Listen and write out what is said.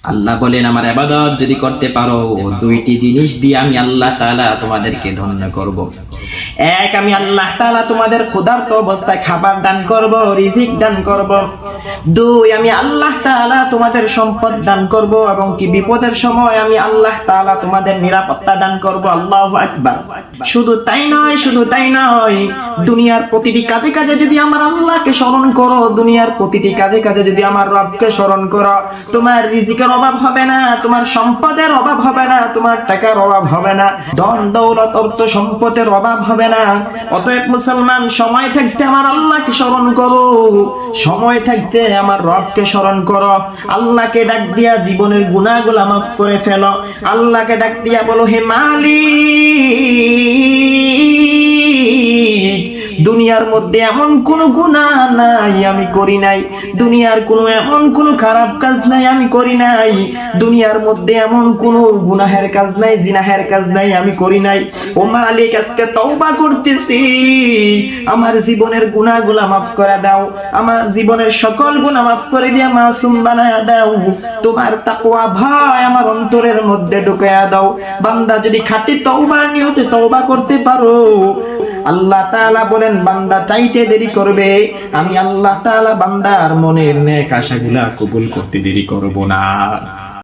আল্লাহ বলেন আমার ইবাদত যদি করতে পারো দুইটি জিনিস দিয়ে আমি আল্লাহ তাআলা তোমাদেরকে ধন্য করব। এক, আমি আল্লাহ তাআলা তোমাদের ক্ষুধার্ত অবস্থায় খাবার দান করব, রিজিক দান করব। দুই, আমি আল্লাহ তাআলা তোমাদের সম্পদ দান করব এবং কি বিপদের সময় আমি আল্লাহ তাআলা তোমাদের নিরাপত্তা দান করব। আল্লাহু আকবার। শুধু তাই নয়, শুধু তাই নয়, দুনিয়ার প্রতিটি কাজে কাজে যদি আমার আল্লাহকে স্মরণ করো, দুনিয়ার প্রতিটি কাজে কাজে যদি আমার রবকে স্মরণ করো, তোমার রিজিকের অভাব হবে না, তোমার সম্পদের অভাব হবে না, তোমার টাকার অভাব হবে না, ধন দৌলত অর্থ সম্পদের অভাব হবে না। অতএব মুসলমান, সময় থাকতে আমার আল্লাহকে স্মরণ করো, সময় থাকতে আমার রবকে স্মরণ করো। আল্লাহকে ডাক দিয়া জীবনের গুনাহগুলো মাফ করে ফেলো। আল্লাহকে ডাক দিয়া বলো, হে মালিক, দুনিয়ার মধ্যে এমন কোন গুনাহ নাই আমি করি নাই, দুনিয়ার কোনো এমন কোন খারাপ কাজ নাই আমি করি নাই, দুনিয়ার মধ্যে এমন কোন গুনাহের কাজ নাই, জিনাহের কাজ নাই আমি করি নাই। ও মালিক, আজকে তওবা করতেছি, আমার জীবনের গুনাহগুলো মাফ করে দাও, আমার জীবনের সকল গুনাহ মাফ করে দিয়া মাসুম বানায়া দাও, তোমার তাকওয়া ভয় আমার অন্তরের মধ্যে ঢুকায়া দাও। বান্দা যদি খাঁটি তওবার নিয়তে তওবা করতে পারো, আল্লাহ তাআলা বলেন বান্দা চাইতে দেরি করবে, আমি আল্লাহ তাআলা বান্দার মনের নেক আশাগুলা কবুল করতে দেরি করব না।